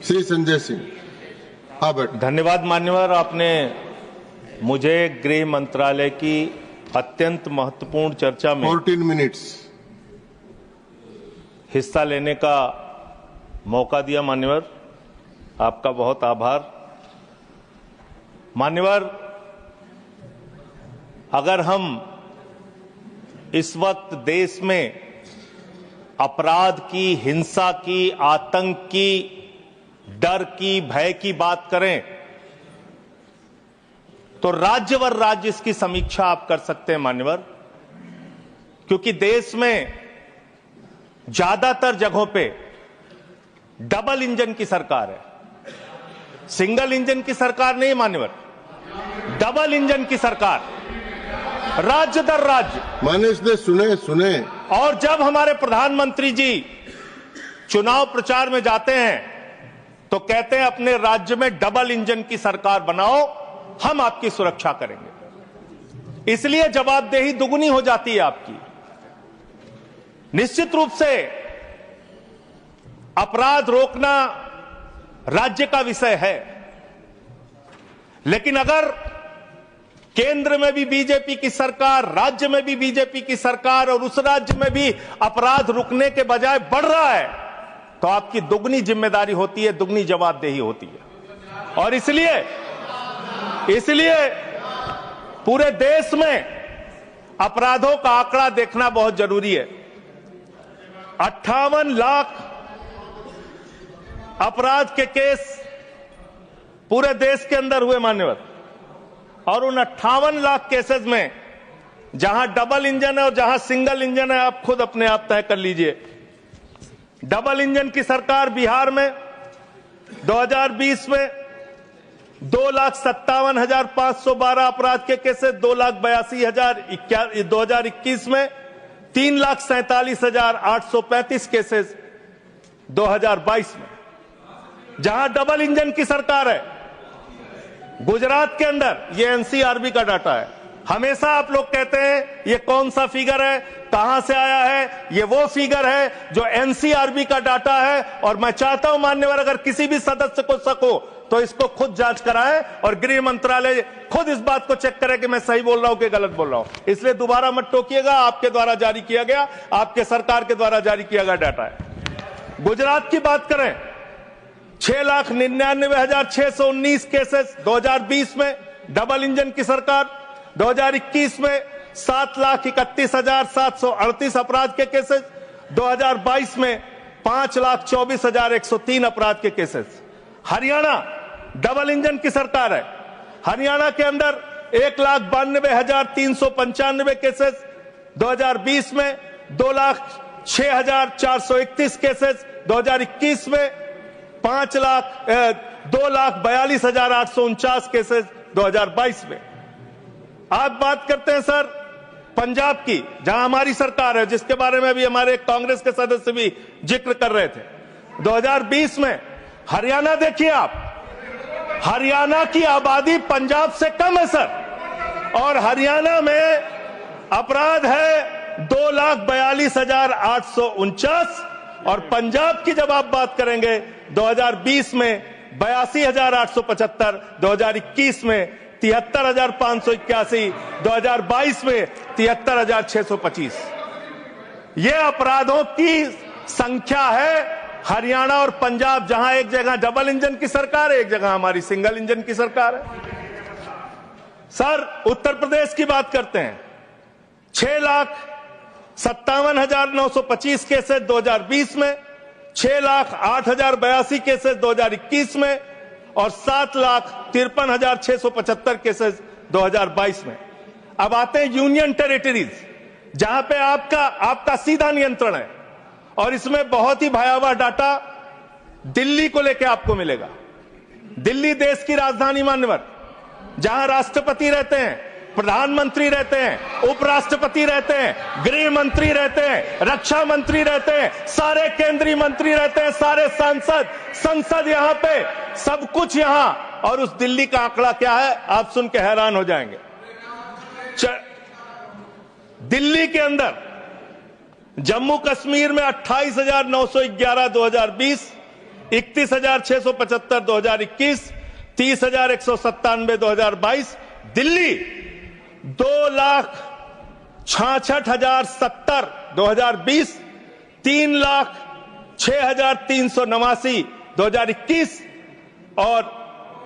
श्री संजय सिंह। हाँ बैठ। धन्यवाद मान्यवर, आपने मुझे गृह मंत्रालय की अत्यंत महत्वपूर्ण चर्चा में 14 मिनट्स हिस्सा लेने का मौका दिया। मान्यवर, आपका बहुत आभार। मान्यवर, अगर हम इस वक्त देश में अपराध की, हिंसा की, आतंक की, डर की, भय की बात करें तो राज्यवर राज्य इसकी समीक्षा आप कर सकते हैं मान्यवर, क्योंकि देश में ज्यादातर जगहों पे डबल इंजन की सरकार है, सिंगल इंजन की सरकार नहीं मान्यवर, डबल इंजन की सरकार, राज्य दर राज्य। मानिश ने सुने। और जब हमारे प्रधानमंत्री जी चुनाव प्रचार में जाते हैं तो कहते हैं अपने राज्य में डबल इंजन की सरकार बनाओ, हम आपकी सुरक्षा करेंगे। इसलिए जवाबदेही दुगुनी हो जाती है आपकी। निश्चित रूप से अपराध रोकना राज्य का विषय है, लेकिन अगर केंद्र में भी बीजेपी की सरकार, राज्य में भी बीजेपी की सरकार और उस राज्य में भी अपराध रुकने के बजाय बढ़ रहा है तो आपकी दुगनी जिम्मेदारी होती है, दुगनी जवाबदेही होती है। और इसलिए पूरे देश में अपराधों का आंकड़ा देखना बहुत जरूरी है। 58 लाख अपराध के केस पूरे देश के अंदर हुए मान्यवर, और उन 58 लाख केसेस में जहां डबल इंजन है और जहां सिंगल इंजन है आप खुद अपने आप तय कर लीजिए। डबल इंजन की सरकार बिहार में 2020 में 2,57,512 अपराध के केसेस, 2,82,000। 2021 में 3,47,835 केसेस 2022 में, जहां डबल इंजन की सरकार है। गुजरात के अंदर, ये एनसीआरबी का डाटा है, हमेशा आप लोग कहते हैं ये कौन सा फिगर है, कहां से आया है, ये वो फिगर है जो एनसीआरबी का डाटा है। और मैं चाहता हूं मान्यवर, अगर किसी भी सदस्य को शक हो तो इसको खुद जांच कराएं और गृह मंत्रालय खुद इस बात को चेक करे कि मैं सही बोल रहा हूं कि गलत बोल रहा हूं। इसलिए दोबारा मत टोकिएगा, आपके द्वारा जारी किया गया, आपके सरकार के द्वारा जारी किया गया डाटा है। गुजरात की बात करें, 6,99,619 केसेस 2020 में, डबल इंजन की सरकार। 2021 में 7,31,738 अपराध के केसेस। 2022 में 5,24,103 अपराध के केसेस। हरियाणा डबल इंजन की सरकार है, हरियाणा के अंदर 1,92,395 केसेस। 2020 में 2,06,431 केसेस। 2021 में 2,42,849 केसेस 2022 में। आप बात करते हैं सर पंजाब की, जहां हमारी सरकार है, जिसके बारे में अभी हमारे कांग्रेस के सदस्य भी जिक्र कर रहे थे। 2020 में हरियाणा देखिए आप, हरियाणा की आबादी पंजाब से कम है सर, और हरियाणा में अपराध है 2,42,849। और पंजाब की जब आप बात करेंगे 2020 में 82,875, 2021 में 73,581, 2022 में 73,625। ये अपराधों की संख्या है हरियाणा और पंजाब, जहां एक जगह डबल इंजन की सरकार है, एक जगह हमारी सिंगल इंजन की सरकार है। सर उत्तर प्रदेश की बात करते हैं, 6,57,925 केसेस 2020 में, 6,08,082 केसेस 2021 में, और 7,53,675 केसेस 2022 में। अब आते हैं यूनियन टेरिटरीज, जहां पे आपका सीधा नियंत्रण है, और इसमें बहुत ही भयावह डाटा दिल्ली को लेकर आपको मिलेगा। दिल्ली देश की राजधानी मान्यवर, जहां राष्ट्रपति रहते हैं, प्रधानमंत्री रहते हैं, उपराष्ट्रपति रहते हैं, गृह मंत्री रहते हैं, रक्षा मंत्री रहते हैं, सारे केंद्रीय मंत्री रहते हैं, सारे सांसद, संसद यहां पे, सब कुछ यहां। और उस दिल्ली का आंकड़ा क्या है आप सुन के हैरान हो जाएंगे। दिल्ली के अंदर जम्मू कश्मीर में 28,911 2020, 31,675 2021, 30,197 2022। दिल्ली 2,66,070 2020, 3,06,389 2021 और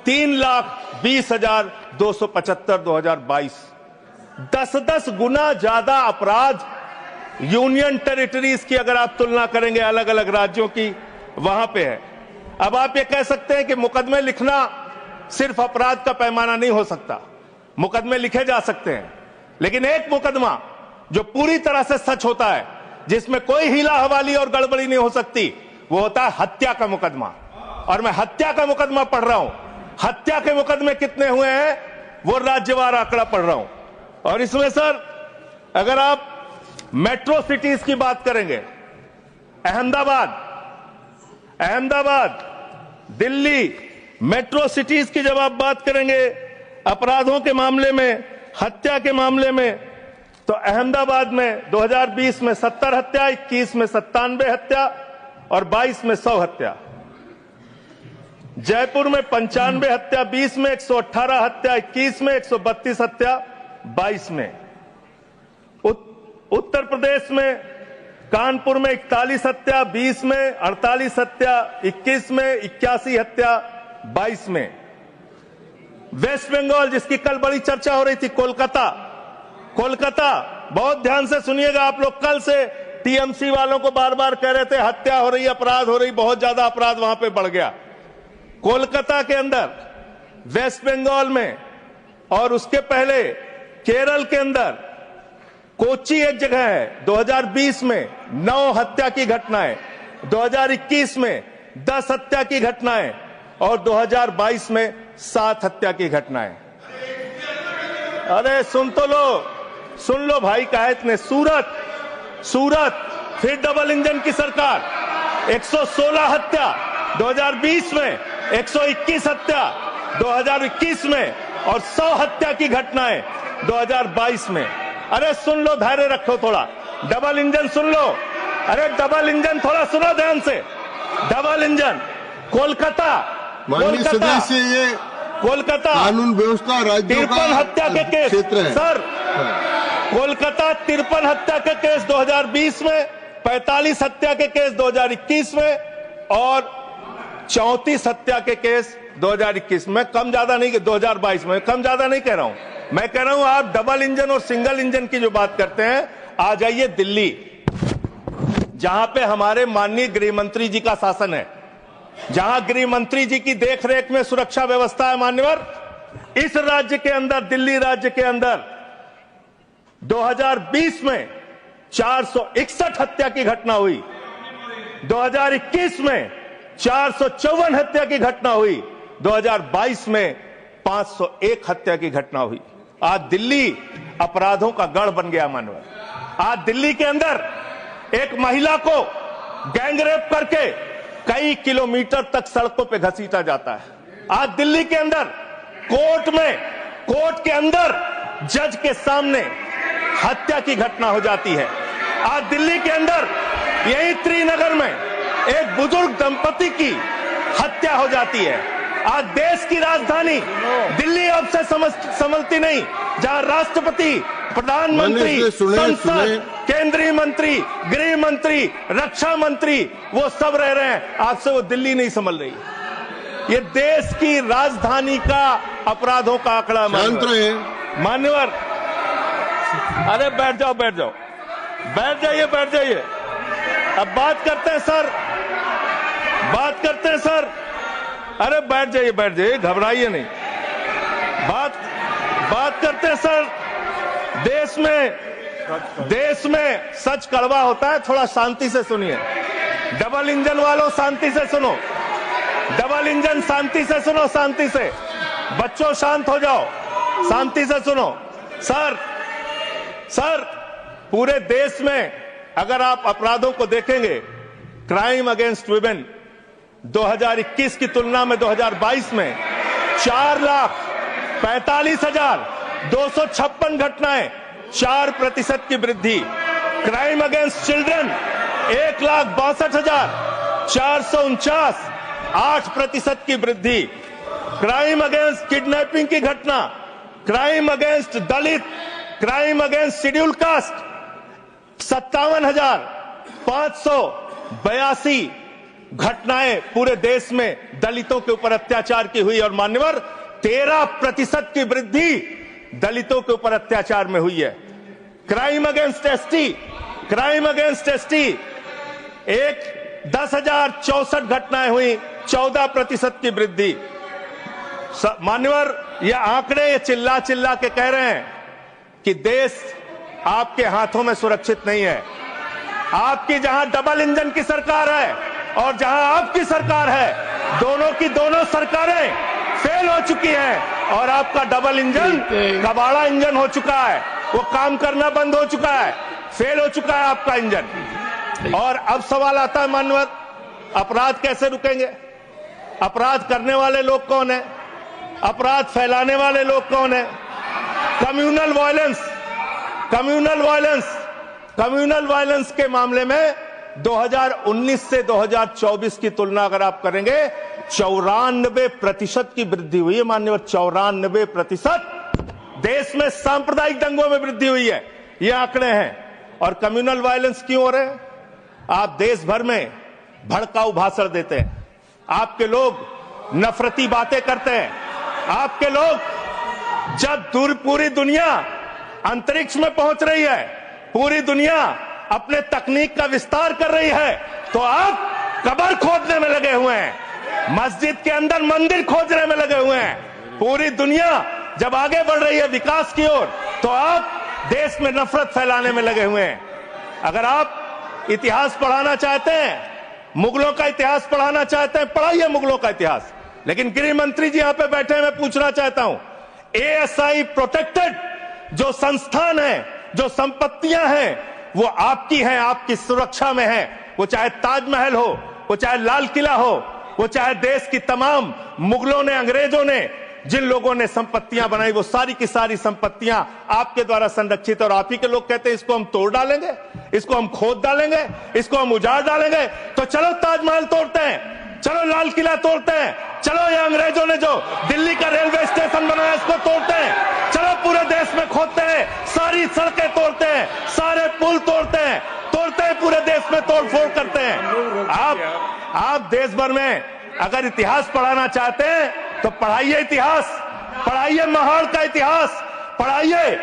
3,20,275 2022। 10-10 गुना ज्यादा अपराध यूनियन टेरिटरीज की अगर आप तुलना करेंगे अलग अलग राज्यों की, वहां पे है। अब आप ये कह सकते हैं कि मुकदमे लिखना सिर्फ अपराध का पैमाना नहीं हो सकता। मुकदमे लिखे जा सकते हैं, लेकिन एक मुकदमा जो पूरी तरह से सच होता है, जिसमें कोई हीला हवाली और गड़बड़ी नहीं हो सकती, वो होता है हत्या का मुकदमा। और मैं हत्या का मुकदमा पढ़ रहा हूं। हत्या के मुकदमे कितने हुए हैं वो राज्यवार आंकड़ा पढ़ रहा हूं। और इसमें सर अगर आप मेट्रो सिटीज की बात करेंगे, अहमदाबाद, दिल्ली, मेट्रो सिटीज की जब आप बात करेंगे अपराधों के मामले में, हत्या के मामले में, तो अहमदाबाद में 2020 में 70 हत्या, 21 में 97 हत्या और 22 में 100 हत्या। जयपुर में 95 हत्या, 20 में 118 हत्या, 21 में 132 हत्या, 22 में। उत्तर प्रदेश में कानपुर में 41 हत्या, 20 में 48 हत्या, 21 में 81 हत्या, 22 में। वेस्ट बंगाल, जिसकी कल बड़ी चर्चा हो रही थी, कोलकाता, बहुत ध्यान से सुनिएगा आप लोग। कल से टीएमसी वालों को बार बार कह रहे थे हत्या हो रही, अपराध हो रही, बहुत ज्यादा अपराध वहां पे बढ़ गया। कोलकाता के अंदर, वेस्ट बंगाल में और उसके पहले केरल के अंदर, कोच्चि एक जगह है, 2020 में 9 हत्या की घटनाएं, 2021 में 10 हत्या की घटनाएं और 2022 में 7 हत्या की घटनाएं। अरे सुन लो भाई, कहा इतने। सूरत फिर डबल इंजन की सरकार, 116 हत्या 2020 में, 121 हत्या 2021 में और 100 हत्या की घटनाएं 2022 में। अरे सुन लो, धैर्य रखो थोड़ा। डबल इंजन सुन लो। अरे डबल इंजन थोड़ा सुनो ध्यान से। डबल इंजन कोलकाता, कानून व्यवस्था राज्यों का 53 हत्या के केस सर, कोलकाता 53 हत्या के केस 2020 में, 45 हत्या के केस 2021 में और 34 हत्या के केस 2021 में। कम ज्यादा नहीं, 2022 में कम ज्यादा नहीं कह रहा हूं। मैं कह रहा हूं आप डबल इंजन और सिंगल इंजन की जो बात करते हैं, आ जाइए दिल्ली, जहां पे हमारे माननीय गृह मंत्री जी का शासन है, जहां गृह मंत्री जी की देखरेख में सुरक्षा व्यवस्था है। मान्यवर, इस राज्य के अंदर, दिल्ली राज्य के अंदर 2020 में 461 हत्या की घटना हुई, 2021 में 454 हत्या की घटना हुई, 2022 में 501 हत्या की घटना हुई। आज दिल्ली अपराधों का गढ़ बन गया। मानवर, आज दिल्ली के अंदर एक महिला को गैंगरेप करके कई किलोमीटर तक सड़कों पे घसीटा जाता है। आज दिल्ली के अंदर कोर्ट के अंदर जज के सामने हत्या की घटना हो जाती है। आज दिल्ली के अंदर यही त्रिनगर में एक बुजुर्ग दंपति की हत्या हो जाती है। आज देश की राजधानी दिल्ली अब से समझती नहीं, जहां राष्ट्रपति, प्रधानमंत्री, संसद, केंद्रीय मंत्री, गृह मंत्री, रक्षा मंत्री, वो सब रह रहे हैं, आपसे वो दिल्ली नहीं संभल रही। ये देश की राजधानी का अपराधों का आंकड़ा। मान्यवर, अरे बैठ जाइए। अब बात करते हैं सर, अरे बैठ जाइए, घबराइए नहीं। बात करते हैं सर, देश में सच कड़वा होता है, थोड़ा शांति से सुनिए। डबल इंजन वालों शांति से सुनो, डबल इंजन शांति से सुनो, शांति से। बच्चों शांत हो जाओ, शांति से सुनो। सर पूरे देश में अगर आप अपराधों को देखेंगे, क्राइम अगेंस्ट वुमेन 2021 की तुलना में 2022 में 4,45,256 घटनाएं, 4% की वृद्धि। क्राइम अगेंस्ट चिल्ड्रन 1,62,449, 8% की वृद्धि। क्राइम अगेंस्ट किडनैपिंग की घटना, क्राइम अगेंस्ट दलित, क्राइम अगेंस्ट शेड्यूल कास्ट 57,582 घटनाएं पूरे देश में दलितों के ऊपर अत्याचार की हुई और मान्यवर 13% की वृद्धि दलितों के ऊपर अत्याचार में हुई है। Crime against ST, crime against ST 10,064 घटनाएं हुई, 14% की वृद्धि। मान्यवर ये आंकड़े ये चिल्ला चिल्ला के कह रहे हैं कि देश आपके हाथों में सुरक्षित नहीं है। आपकी जहां डबल इंजन की सरकार है और जहां आपकी सरकार है, दोनों की दोनों सरकारें फेल हो चुकी हैं और आपका डबल इंजन कबाड़ा इंजन हो चुका है, वो काम करना बंद हो चुका है, फेल हो चुका है आपका इंजन। और अब सवाल आता है मान्यवर, अपराध कैसे रुकेंगे? अपराध करने वाले लोग कौन है? अपराध फैलाने वाले लोग कौन है? Communal violence, communal violence, communal violence के मामले में 2019 से 2024 की तुलना अगर आप करेंगे 94% की वृद्धि हुई है मान्यवर। 94% देश में सांप्रदायिक दंगों में वृद्धि हुई है, ये आंकड़े हैं। और कम्युनल वायलेंस क्यों हो रहे हैं? आप देश भर में भड़काऊ भाषण देते हैं, आपके लोग नफरती बातें करते हैं, आपके लोग जब पूरी दुनिया अंतरिक्ष में पहुंच रही है, पूरी दुनिया अपने तकनीक का विस्तार कर रही है, तो आप कब्र खोदने में लगे हुए हैं, मस्जिद के अंदर मंदिर खोजने में लगे हुए हैं। पूरी दुनिया जब आगे बढ़ रही है विकास की ओर, तो आप देश में नफरत फैलाने में लगे हुए हैं। अगर आप इतिहास पढ़ाना चाहते हैं, मुगलों का इतिहास पढ़ाना चाहते हैं, पढ़ाइए मुगलों का इतिहास। लेकिन गृह मंत्री जी यहां पे बैठे हैं, मैं पूछना चाहता हूं, एएसआई प्रोटेक्टेड जो संस्थान है, जो संपत्तियां हैं, वो आपकी हैं, आपकी सुरक्षा में है। वो चाहे ताजमहल हो, वो चाहे लाल किला हो, वो चाहे देश की तमाम मुगलों ने, अंग्रेजों ने जिन लोगों ने संपत्तियां बनाई, वो सारी की सारी संपत्तियां आपके द्वारा संरक्षित। और आप ही के लोग कहते हैं इसको हम तोड़ डालेंगे, इसको हम खोद डालेंगे, इसको हम उजाड़ डालेंगे। तो चलो ताजमहल तोड़ते हैं, चलो लाल किला तोड़ते हैं, चलो ये अंग्रेजों ने जो दिल्ली का रेलवे स्टेशन बनाया इसको तोड़ते हैं, चलो पूरे देश में खोदते हैं, सारी सड़कें तोड़ते हैं, सारे पुल तोड़ते हैं, पूरे देश में तोड़फोड़ करते हैं। आप देश भर में अगर इतिहास पढ़ाना चाहते हैं तो पढ़ाइए इतिहास, पढ़ाइए महाड़ का इतिहास, पढ़ाइए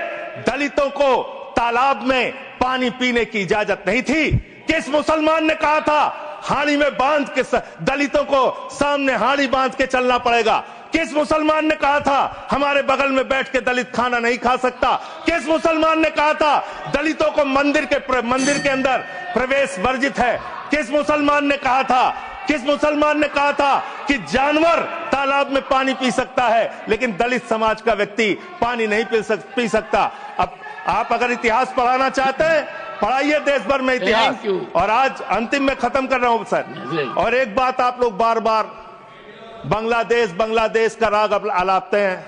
दलितों को तालाब में पानी पीने की इजाजत नहीं थी। किस मुसलमान ने कहा था हाड़ी में बांध के दलितों को सामने हाड़ी बांध के चलना पड़ेगा? किस मुसलमान ने कहा था हमारे बगल में बैठ के दलित खाना नहीं खा सकता? किस मुसलमान ने कहा था दलितों को मंदिर के अंदर प्रवेश वर्जित है? किस मुसलमान ने कहा था, किस मुसलमान ने कहा था कि जानवर तालाब में पानी पी सकता है लेकिन दलित समाज का व्यक्ति पानी नहीं पी सकता? अब आप अगर इतिहास पढ़ाना चाहते हैं, पढ़ाइए देश भर में इतिहास। और आज अंतिम में खत्म कर रहा हूं सर, और एक बात आप लोग बार बार बांग्लादेश का राग आलापते हैं।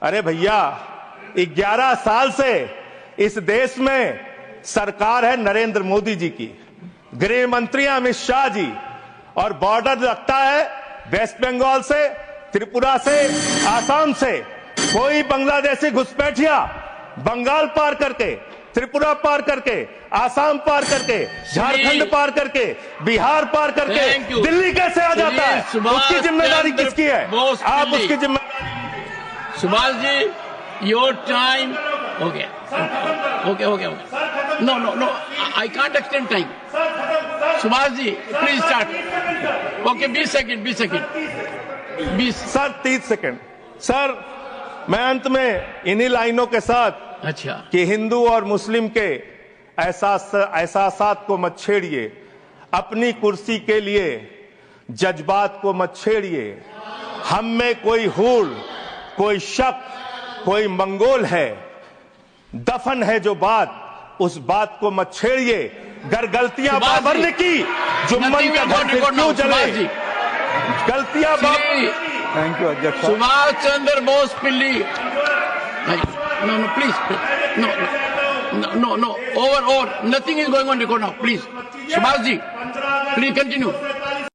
अरे भैया, 11 साल से इस देश में सरकार है नरेंद्र मोदी जी की, गृह मंत्री अमित शाह जी, और बॉर्डर लगता है वेस्ट बंगाल से, त्रिपुरा से, आसाम से। कोई बांग्लादेशी घुसपैठिया बंगाल पार करके, त्रिपुरा पार करके, आसाम पार करके, झारखंड पार करके, बिहार पार करके दिल्ली कैसे आ जाता है? उसकी जिम्मेदारी किसकी है? आप उसकी जिम्मेदारी। सुभाष जी, योर टाइम हो गया। Okay. No, I can't extend time. Subhash ji please start. Okay, 20 second. 20 sir 30 second. Sir मैं अंत में इन्हीं लाइनों के साथ, अच्छा, कि हिंदू और मुस्लिम के एहसासात को मत छेड़िए, अपनी कुर्सी के लिए जज्बात को मत छेड़िए। हम में कोई हूड़, कोई शक, कोई मंगोल है, दफन है जो बात, उस बात को मत छेड़िए। गर गलतियां बाबर ने की, जुम्मन का घर फिर क्यों जले? गलतियां थैंक यू अध्यक्ष। सुभाष चंद्र बोस पिल्ली। No, please. No. Over. Nothing is going on record now. Please. Subhash ji, please continue.